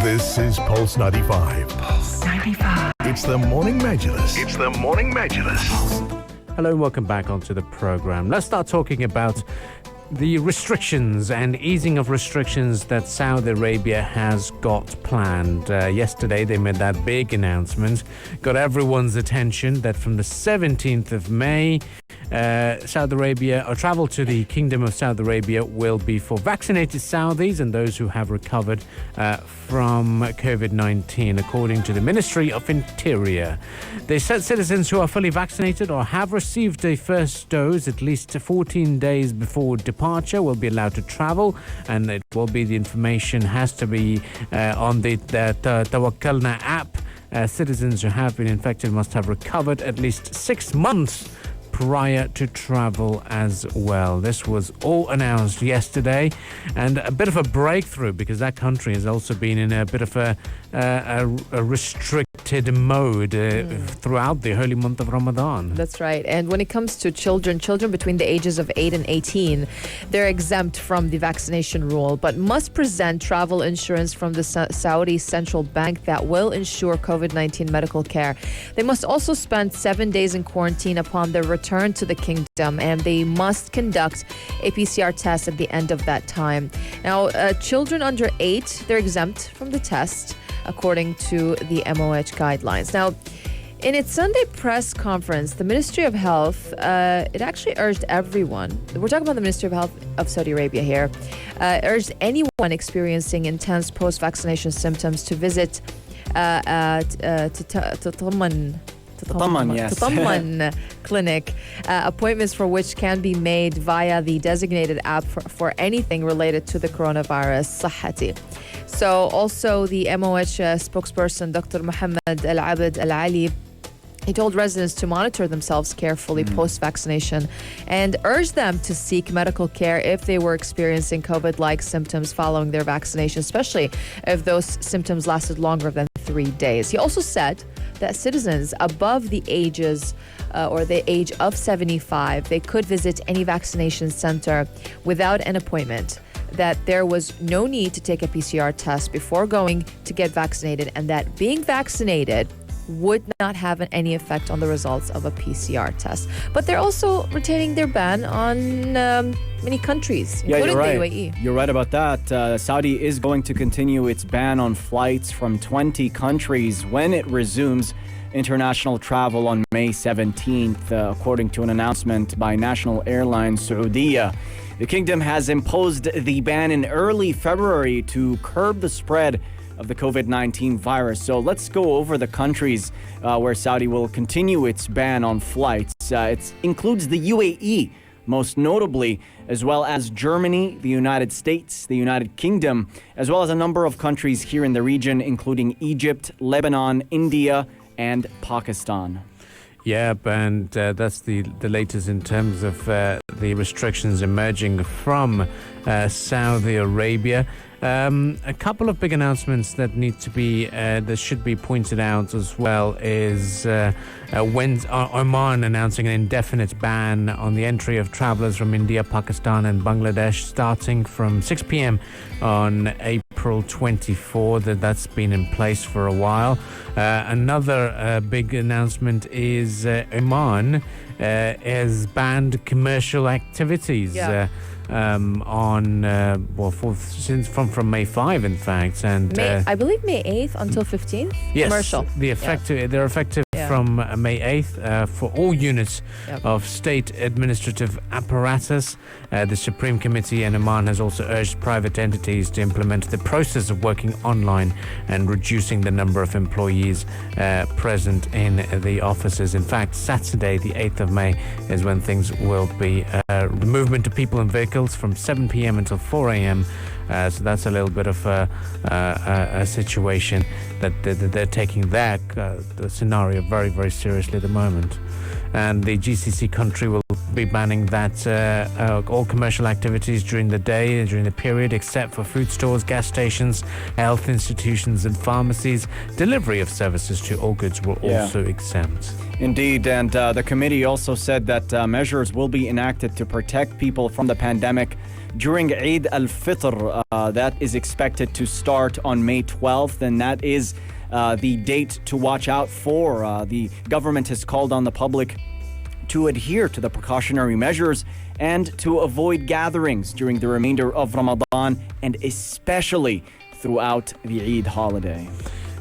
This is Pulse 95. Pulse 95. It's the Morning Majlis. It's the Morning Majlis. Hello and welcome back onto the program. Let's start talking about the restrictions and easing of restrictions that Saudi Arabia has got planned. Yesterday they made that big announcement, got everyone's attention that from the 17th of May, Saudi Arabia, or travel to the Kingdom of Saudi Arabia will be for vaccinated Saudis and those who have recovered from COVID-19, according to the Ministry of Interior. They said citizens who are fully vaccinated or have received a first dose at least 14 days before departure will be allowed to travel, and it will be, the information has to be on the Tawakkalna app. Citizens who have been infected must have recovered at least 6 months prior to travel as well. This was all announced yesterday, and a bit of a breakthrough because that country has also been in a bit of a restricted mode throughout the holy month of Ramadan. That's right. And when it comes to children between the ages of 8 and 18, they're exempt from the vaccination rule, but must present travel insurance from the Saudi Central Bank that will ensure COVID-19 medical care. They must also spend 7 days in quarantine upon their return to the kingdom, and they must conduct a PCR test at the end of that time. Now, children under 8, they're exempt from the test, according to the MOH guidelines. Now, in its Sunday press conference, the Ministry of Health, it actually urged everyone, we're talking about the Ministry of Health of Saudi Arabia here, urged anyone experiencing intense post-vaccination symptoms to visit Tatamman clinic, appointments for which can be made via the designated app for anything related to the coronavirus, Sahati. So also the MOH spokesperson, Dr. Mohammed Al-Abd Al-Ali, he told residents to monitor themselves carefully post-vaccination and urged them to seek medical care if they were experiencing COVID-like symptoms following their vaccination, especially if those symptoms lasted longer than 3 days. He also said that citizens above the ages or the age of 75, they could visit any vaccination center without an appointment, that there was no need to take a PCR test before going to get vaccinated, and that being vaccinated would not have any effect on the results of a PCR test. But they're also retaining their ban on many countries, including the UAE. You're right about that. Saudi is going to continue its ban on flights from 20 countries when it resumes international travel on May 17th, according to an announcement by national airline Saudiya. The kingdom has imposed the ban in early February to curb the spread of the COVID-19 virus. So let's go over the countries where Saudi will continue its ban on flights. It includes the UAE, most notably, as well as Germany, the United States, the United Kingdom, as well as a number of countries here in the region, including Egypt, Lebanon, India, and Pakistan. Yep, and that's the latest in terms of the restrictions emerging from Saudi Arabia. A couple of big announcements that need to be that should be pointed out as well is when Oman announcing an indefinite ban on the entry of travelers from India, Pakistan and Bangladesh starting from 6 p.m. on April 24. That's been in place for a while. Another big announcement is Oman has banned commercial activities. From May 5, in fact, and I believe May 8th until 15th. Yes, commercial. They're effective from May 8th for all units of state administrative apparatus. The Supreme Committee in Oman has also urged private entities to implement the process of working online and reducing the number of employees present in the offices. In fact, Saturday, the 8th of May, is when things will be the movement of people and vehicles from 7 p.m. until 4 a.m. So that's a little bit of a situation that they're taking the scenario very, very seriously at the moment. And the GCC country will be banning that all commercial activities during the day, during the period, except for food stores, gas stations, health institutions and pharmacies. Delivery of services to all goods will also exempt. Indeed, and the committee also said that measures will be enacted to protect people from the pandemic during Eid al-Fitr. That is expected to start on May 12th, and that is the date to watch out for. The government has called on the public to adhere to the precautionary measures and to avoid gatherings during the remainder of Ramadan and especially throughout the Eid holiday.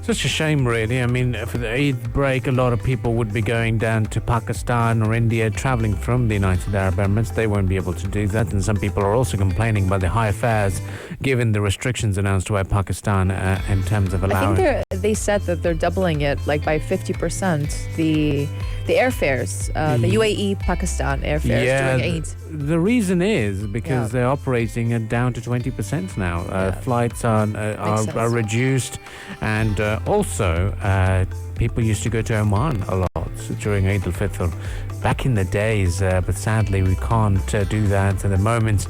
Such a shame, really. I mean, for the Eid break, a lot of people would be going down to Pakistan or India, traveling from the United Arab Emirates. They won't be able to do that. And some people are also complaining about the high fares, given the restrictions announced by Pakistan in terms of allowing. I think they said that they're doubling it, like by 50%. The airfares, the UAE Pakistan airfares during Eid. The reason is because they're operating at down to 20% now. Flights are reduced, and also people used to go to Oman a lot during Eid al-Fitr back in the days, but sadly we can't do that at the moment.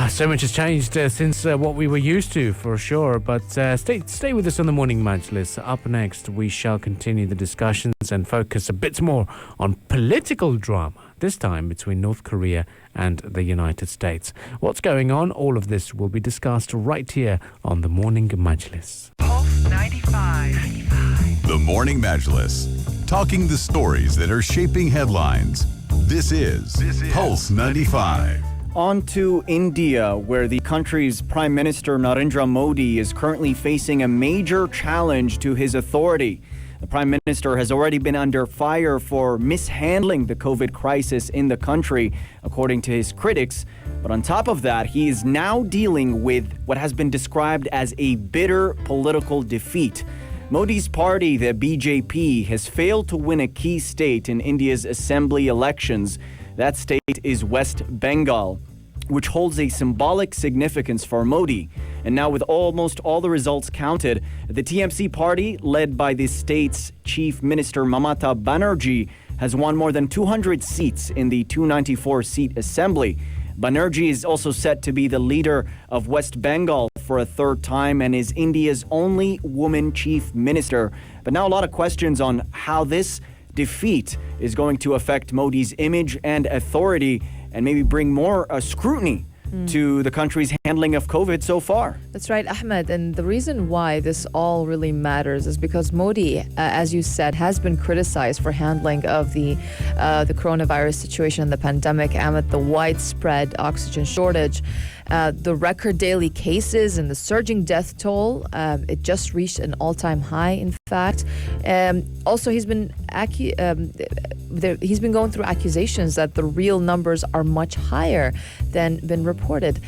So much has changed since what we were used to, for sure. But stay with us on the Morning Majlis. Up next, we shall continue the discussions and focus a bit more on political drama, this time between North Korea and the United States. What's going on? All of this will be discussed right here on the Morning Majlis. Pulse 95. The Morning Majlis, talking the stories that are shaping headlines. This is Pulse 95. On to India, where the country's Prime Minister Narendra Modi is currently facing a major challenge to his authority. The Prime Minister has already been under fire for mishandling the COVID crisis in the country, according to his critics. But on top of that, he is now dealing with what has been described as a bitter political defeat. Modi's party, the BJP, has failed to win a key state in India's assembly elections. That state is West Bengal, which holds a symbolic significance for Modi. And now with almost all the results counted, the TMC party, led by the state's chief minister Mamata Banerjee, has won more than 200 seats in the 294-seat assembly. Banerjee is also set to be the leader of West Bengal for a third time and is India's only woman chief minister. But now a lot of questions on how this defeat is going to affect Modi's image and authority and maybe bring more scrutiny to the country's handling of COVID so far. That's right, Ahmed. And the reason why this all really matters is because Modi, as you said, has been criticized for handling of the coronavirus situation and the pandemic amid the widespread oxygen shortage. The record daily cases and the surging death toll, it just reached an all-time high, in fact. Also, he's been going through accusations that the real numbers are much higher than been reported.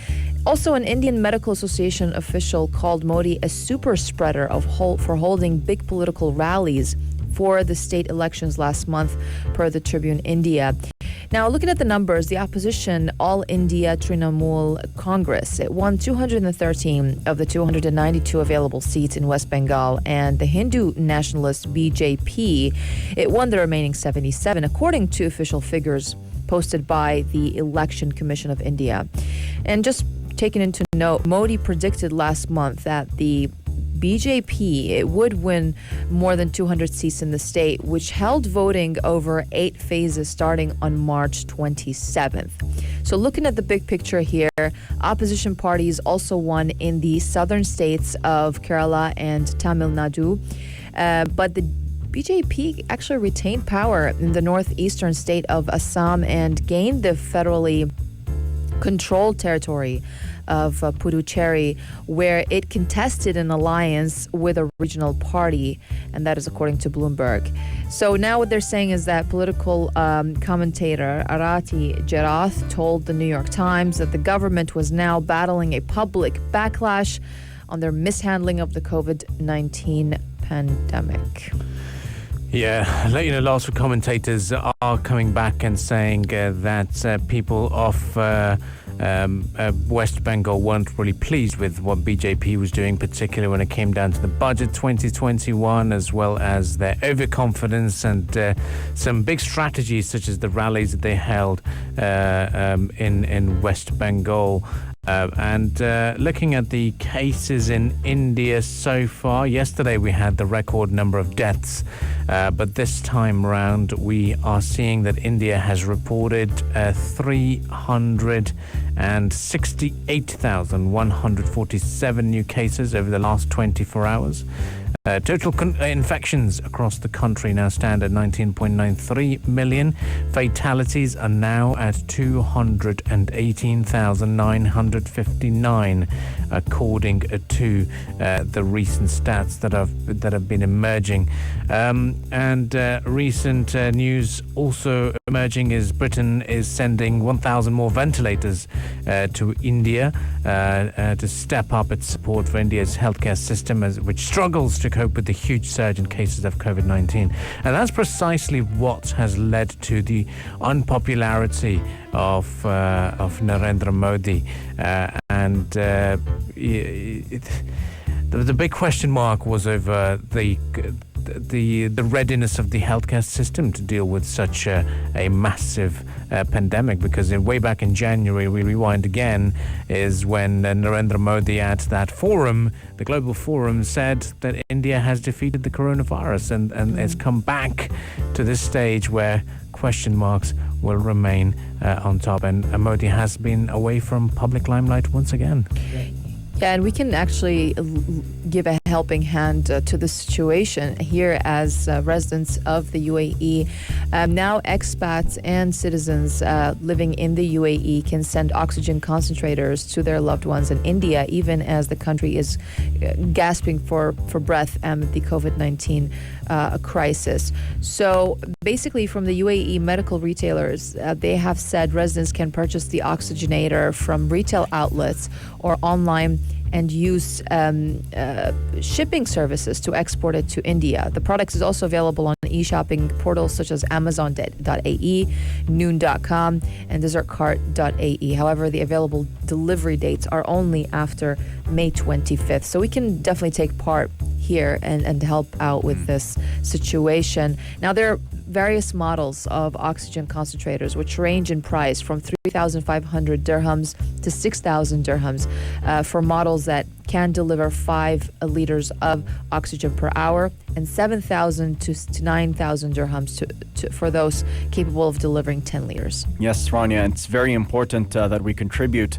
Also, an Indian Medical Association official called Modi a super spreader for holding big political rallies for the state elections last month, per the Tribune India. Now, looking at the numbers, the opposition All India Trinamool Congress, it won 213 of the 292 available seats in West Bengal, and the Hindu nationalist BJP, it won the remaining 77, according to official figures posted by the Election Commission of India. And just taking into note, Modi predicted last month that the BJP, it would win more than 200 seats in the state, which held voting over 8 phases starting on March 27th. So looking at the big picture here, opposition parties also won in the southern states of Kerala and Tamil Nadu, but the BJP actually retained power in the northeastern state of Assam and gained the federally controlled territory of Puducherry, where it contested an alliance with a regional party, and that is according to Bloomberg. So now what they're saying is that political commentator Arati Jerath told the New York Times that the government was now battling a public backlash on their mishandling of the COVID-19 pandemic. Yeah, lots of commentators are coming back and saying that people of West Bengal weren't really pleased with what BJP was doing, particularly when it came down to the budget 2021, as well as their overconfidence and some big strategies such as the rallies that they held in West Bengal. And looking at the cases in India so far, yesterday we had the record number of deaths But this time round, we are seeing that India has reported 368,147 new cases over the last 24 hours. Total infections across the country now stand at 19.93 million. Fatalities are now at 218,959, according to the recent stats that have been emerging. Recent news also emerging is Britain is sending 1,000 more ventilators to India to step up its support for India's healthcare system, which struggles to cope with the huge surge in cases of COVID-19. And that's precisely what has led to the unpopularity of Narendra Modi. The big question mark was over the readiness of the healthcare system to deal with such a massive pandemic, because way back in January, we rewind again, is when Narendra Modi at that forum, the global forum, said that India has defeated the coronavirus and has come back to this stage where question marks will remain on top, and Modi has been away from public limelight once again. Yeah, and we can actually give a helping hand to the situation here as residents of the UAE. Now expats and citizens living in the UAE can send oxygen concentrators to their loved ones in India, even as the country is gasping for breath amid the COVID-19 crisis. So basically, from the UAE medical retailers, they have said residents can purchase the oxygenator from retail outlets or online and use shipping services to export it to India. The product is also available on e-shopping portals such as Amazon.ae, Noon.com, and DesertCart.ae. However, the available delivery dates are only after May 25th. So we can definitely take part here and help out with this situation. Now, there are various models of oxygen concentrators which range in price from 3,500 dirhams to 6,000 dirhams for models that can deliver 5 liters of oxygen per hour, and 7,000 to 9,000 dirhams for those capable of delivering 10 liters. Yes, Rania, it's very important that we contribute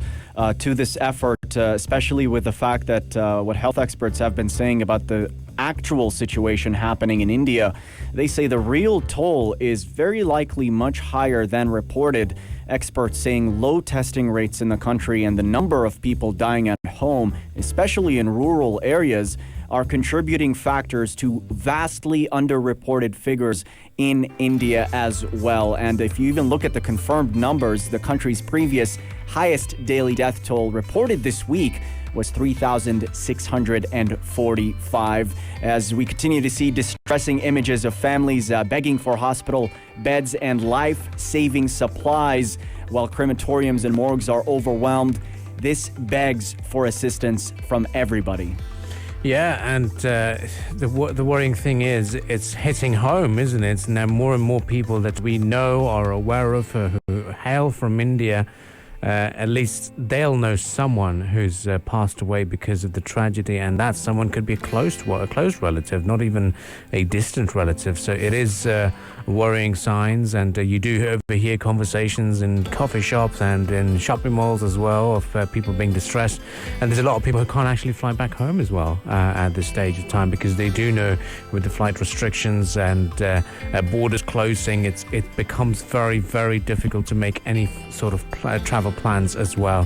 to this effort, especially with the fact that what health experts have been saying about the actual situation happening in India. They say the real toll is very likely much higher than reported. Experts saying low testing rates in the country and the number of people dying at home, especially in rural areas, are contributing factors to vastly underreported figures in India as well. And if you even look at the confirmed numbers, the country's previous highest daily death toll reported this week was 3,645. As we continue to see distressing images of families begging for hospital beds and life-saving supplies while crematoriums and morgues are overwhelmed, this begs for assistance from everybody. Yeah, and the worrying thing is it's hitting home, isn't it? It's now more and more people that we know, are aware of, who hail from India. At least they'll know someone who's passed away because of the tragedy, and that someone could be a close relative, not even a distant relative. So it is worrying signs, and you do overhear conversations in coffee shops and in shopping malls as well of people being distressed. And there's a lot of people who can't actually fly back home as well at this stage of time, because they do know with the flight restrictions and borders closing, it becomes very, very difficult to make any sort of travel plans as well.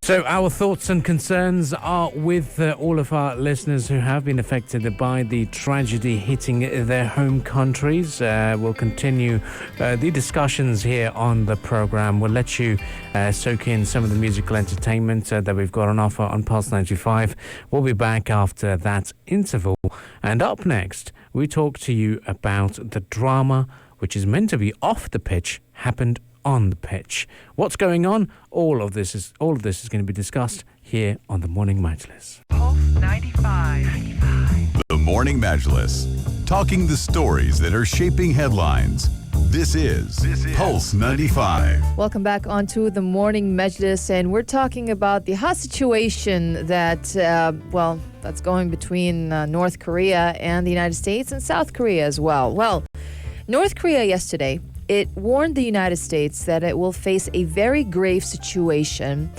So our thoughts and concerns are with all of our listeners who have been affected by the tragedy hitting their home countries. We'll continue the discussions here on the program. We'll let you soak in some of the musical entertainment that we've got on offer on Pulse 95. We'll be back after that interval. And up next, we talk to you about the drama which is meant to be off the pitch happened on the pitch. What's going on? All of this is going to be discussed here on the Morning Majlis. Pulse 95. The Morning Majlis, talking the stories that are shaping headlines. This is Pulse 95. Welcome back onto the Morning Majlis, and we're talking about the hot situation that, that's going between North Korea and the United States and South Korea as well. Well, North Korea yesterday, it warned the United States that it will face a very grave situation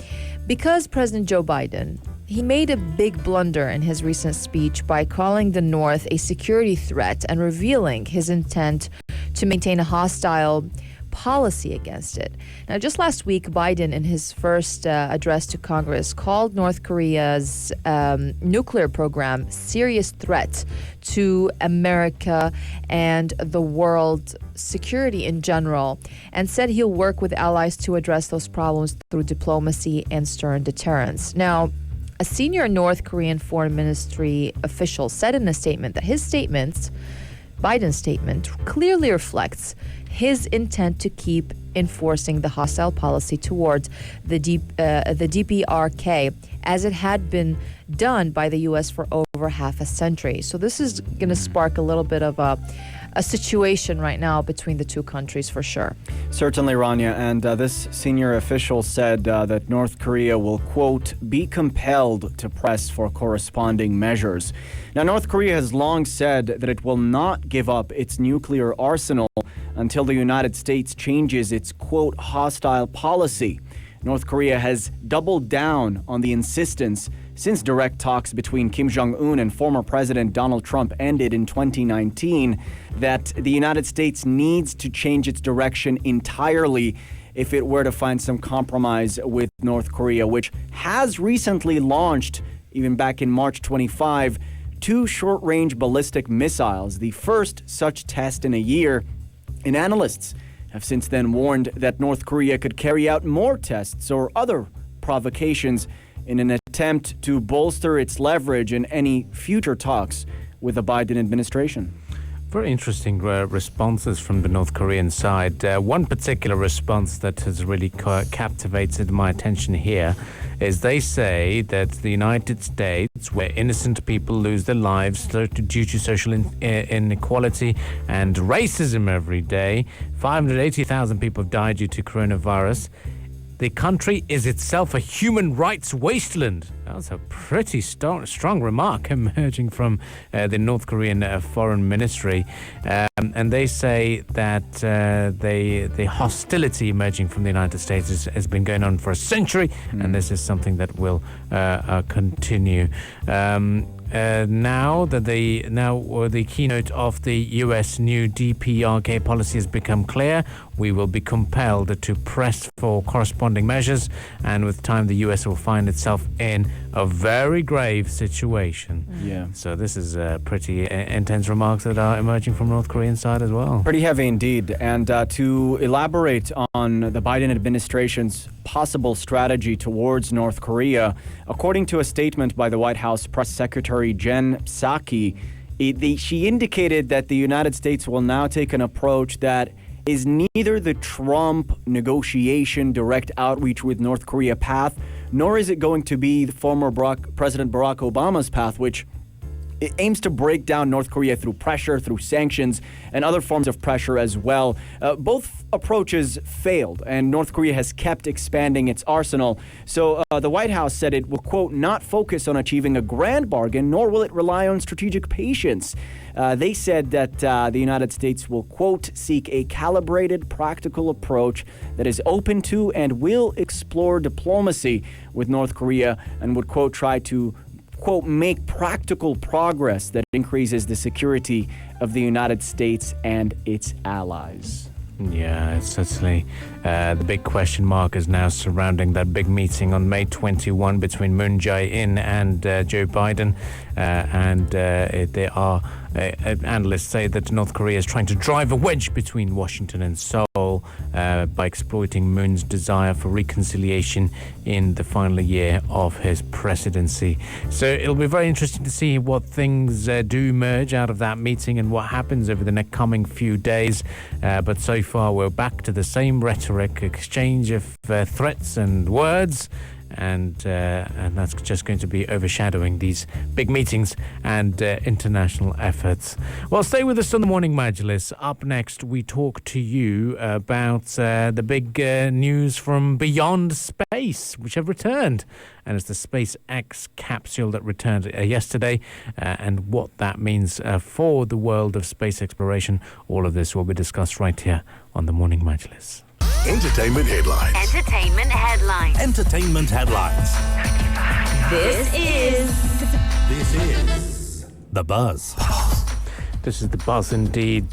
because President Joe Biden, he made a big blunder in his recent speech by calling the North a security threat and revealing his intent to maintain a hostile policy against it. Now, just last week, Biden, in his first address to Congress, called North Korea's nuclear program serious threat to America and the world security in general, and said he'll work with allies to address those problems through diplomacy and stern deterrence. Now, a senior North Korean foreign ministry official said in a statement that his statement, Biden's statement, clearly reflects his intent to keep enforcing the hostile policy towards the DPRK as it had been done by the U.S. for over half a century. So this is going to spark a little bit of a situation right now between the two countries for sure. Certainly, Rania. And this senior official said that North Korea will, quote, be compelled to press for corresponding measures. Now, North Korea has long said that it will not give up its nuclear arsenal until the United States changes its, quote, hostile policy. North Korea has doubled down on the insistence since direct talks between Kim Jong-un and former President Donald Trump ended in 2019 that the United States needs to change its direction entirely if it were to find some compromise with North Korea, which has recently launched, even back in March 25, 2 short-range ballistic missiles, the first such test in a year. And analysts have since then warned that North Korea could carry out more tests or other provocations in an attempt to bolster its leverage in any future talks with the Biden administration. Very interesting responses from the North Korean side. One particular response that has really captivated my attention here is they say that the United States, where innocent people lose their lives due to social inequality and racism every day, 580,000 people have died due to coronavirus. The country is itself a human rights wasteland. That's a pretty strong remark emerging from the North Korean foreign ministry. And they say that the hostility emerging from the United States has been going on for a century, and this is something that will continue. Now the keynote of the U.S. new DPRK policy has become clear. We will be compelled to press for corresponding measures, and with time the U.S. will find itself in a very grave situation. Yeah. So this is pretty intense remarks that are emerging from North Korean side as well. Pretty heavy indeed. And to elaborate on the Biden administration's possible strategy towards North Korea, according to a statement by the White House Press Secretary Jen Psaki, she indicated that the United States will now take an approach that is neither the Trump negotiation direct outreach with North Korea path, nor is it going to be the former President Barack Obama's path, which it aims to break down North Korea through pressure, through sanctions, and other forms of pressure as well. Both approaches failed, and North Korea has kept expanding its arsenal. So the White House said it will, quote, not focus on achieving a grand bargain, nor will it rely on strategic patience. They said that the United States will, quote, seek a calibrated, practical approach that is open to and will explore diplomacy with North Korea and would, quote, try to, quote, make practical progress that increases the security of the United States and its allies. Yeah, it's certainly the big question mark is now surrounding that big meeting on May 21 between Moon Jae-in and Joe Biden. Analysts say that North Korea is trying to drive a wedge between Washington and Seoul by exploiting Moon's desire for reconciliation in the final year of his presidency. So it'll be very interesting to see what things do emerge out of that meeting and what happens over the next coming few days. But so far, we're back to the same rhetoric, exchange of threats and words. and that's just going to be overshadowing these big meetings and international efforts. Well, stay with us on the Morning Majlis. Up next, we talk to you about the big news from beyond space, which have returned. And it's the SpaceX capsule that returned yesterday, and what that means for the world of space exploration. All of this will be discussed right here on the Morning Majlis. Entertainment headlines. Entertainment headlines. Entertainment headlines. This is The Buzz. This is The Buzz indeed.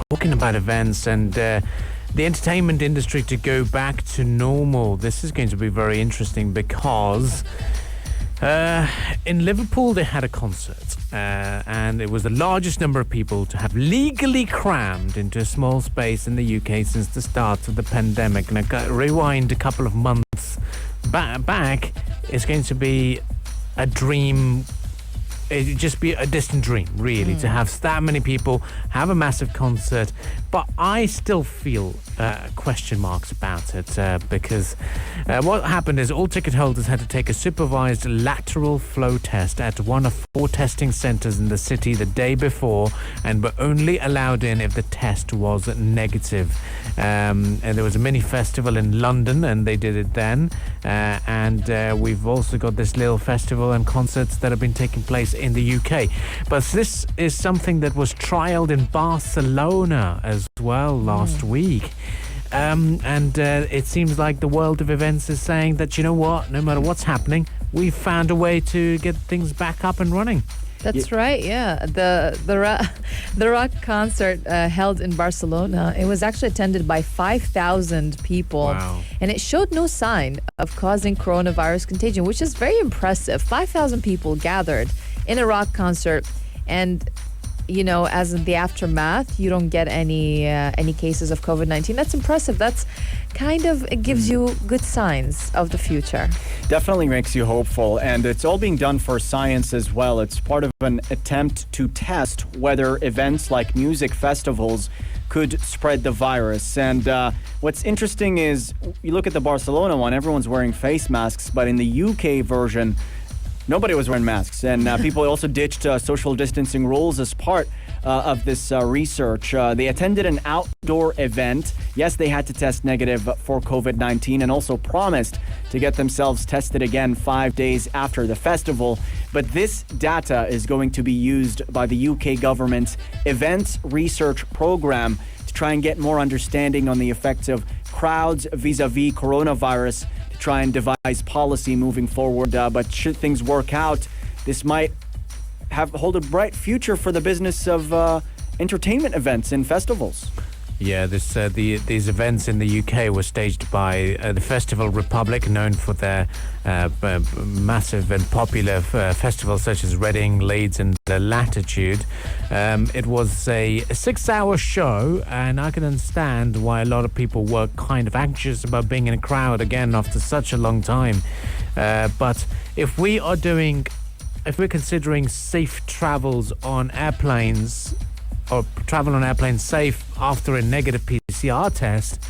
Talking about events and the entertainment industry to go back to normal. This is going to be very interesting because in Liverpool they had a concert and it was the largest number of people to have legally crammed into a small space in the UK since the start of the pandemic. And I rewind a couple of months back, it's going to be a dream. It'd just be a distant dream, really, to have that many people have a massive concert. But I still feel question marks about it because what happened is all ticket holders had to take a supervised lateral flow test at one of 4 testing centres in the city the day before and were only allowed in if the test was negative. And there was a mini festival in London and they did it then. And we've also got this little festival and concerts that have been taking place in the UK. But this is something that was trialed in Barcelona as well last week. And it seems like the world of events is saying that, you know what, no matter what's happening, we've found a way to get things back up and running. That's right, yeah. The rock concert held in Barcelona, it was actually attended by 5,000 people. Wow. And it showed no sign of causing coronavirus contagion, which is very impressive. 5,000 people gathered in a rock concert, and you know, as in the aftermath, you don't get any cases of COVID-19. That's impressive. That's kind of, it gives you good signs of the future. Definitely makes you hopeful, and it's all being done for science as well. It's part of an attempt to test whether events like music festivals could spread the virus. And what's interesting is, you look at the Barcelona one, everyone's wearing face masks, but in the UK version, nobody was wearing masks, and people also ditched social distancing rules as part of this research. They attended an outdoor event. Yes, they had to test negative for COVID-19 and also promised to get themselves tested again 5 days after the festival. But this data is going to be used by the UK government's Events Research Program to try and get more understanding on the effects of crowds vis-a-vis coronavirus, try and devise policy moving forward. But should things work out, this might hold a bright future for the business of entertainment events and festivals. Yeah, these events in the UK were staged by the Festival Republic, known for their massive and popular festivals such as Reading, Leeds and Latitude. It was a 6-hour show, and I can understand why a lot of people were kind of anxious about being in a crowd again after such a long time. But if we're considering safe travels on airplanes, or travel on airplanes safe after a negative PCR test,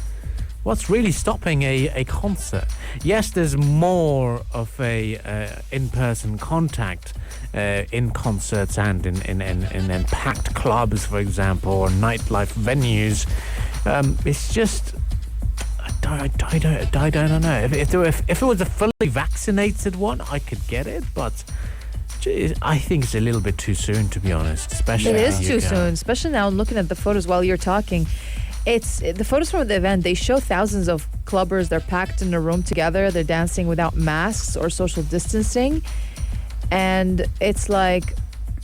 what's really stopping a concert? Yes, there's more of a in-person contact in concerts and in packed clubs, for example, or nightlife venues. It's just, I don't know. If it was a fully vaccinated one, I could get it, but I think it's a little bit too soon, to be honest. Especially it is too soon, especially now. I'm looking at the photos while you're talking. It's the photos from the event. They show thousands of clubbers. They're packed in a room together. They're dancing without masks or social distancing, and it's like,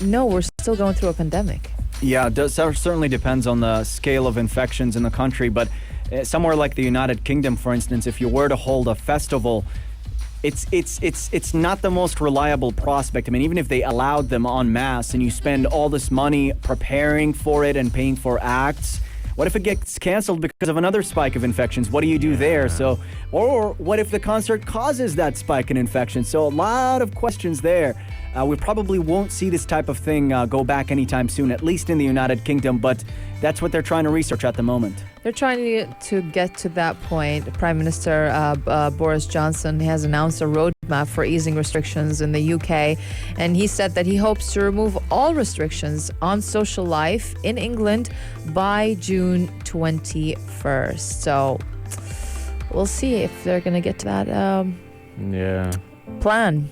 no, we're still going through a pandemic. Yeah, it certainly depends on the scale of infections in the country. But somewhere like the United Kingdom, for instance, if you were to hold a festival, it's not the most reliable prospect. I mean, even if they allowed them en masse and you spend all this money preparing for it and paying for acts, what if it gets canceled because of another spike of infections? What do you do there? So, or what if the concert causes that spike in infections? So a lot of questions there. We probably won't see this type of thing go back anytime soon, at least in the United Kingdom, but that's what they're trying to research at the moment. They're trying to get to that point. Prime Minister Boris Johnson has announced a roadmap for easing restrictions in the UK, and he said that he hopes to remove all restrictions on social life in England by June 21st. So we'll see if they're going to get to that plan.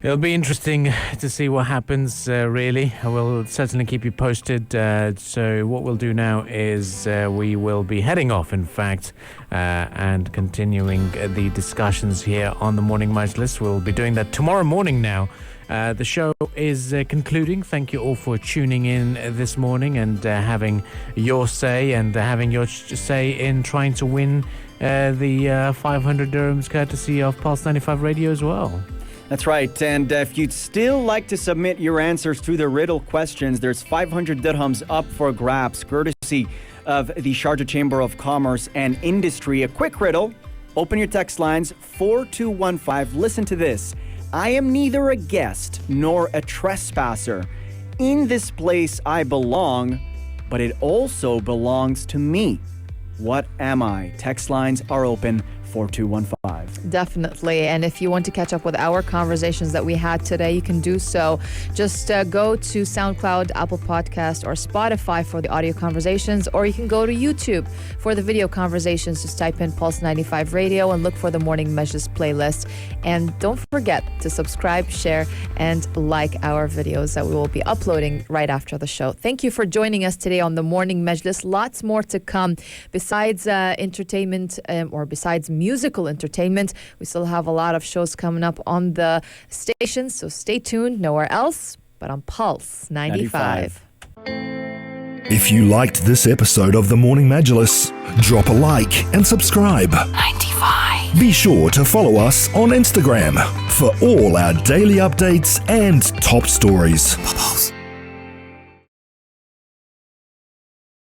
It'll be interesting to see what happens, really. I will certainly keep you posted. So what we'll do now is we will be heading off, in fact, and continuing the discussions here on the Morning Majlis. We'll be doing that tomorrow morning now. The show is concluding. Thank you all for tuning in this morning and having your say in trying to win the 500 dirhams courtesy of Pulse 95 Radio as well. That's right. And if you'd still like to submit your answers to the riddle questions, there's 500 dirhams up for grabs, courtesy of the Sharjah Chamber of Commerce and Industry. A quick riddle. Open your text lines 4215. Listen to this. I am neither a guest nor a trespasser. In this place I belong, but it also belongs to me. What am I? Text lines are open 4215. Definitely. And if you want to catch up with our conversations that we had today, you can do so. Just go to SoundCloud, Apple Podcast, or Spotify for the audio conversations, or you can go to YouTube for the video conversations. Just type in Pulse 95 Radio and look for the Morning Majlis playlist. And don't forget to subscribe, share, and like our videos that we will be uploading right after the show. Thank you for joining us today on the Morning Majlis. Lots more to come besides entertainment or besides musical entertainment. We still have a lot of shows coming up on the station, so stay tuned nowhere else but on Pulse 95. If you liked this episode of the Morning Majlis, drop a like and subscribe. 95. Be sure to follow us on Instagram for all our daily updates and top stories. Pulse.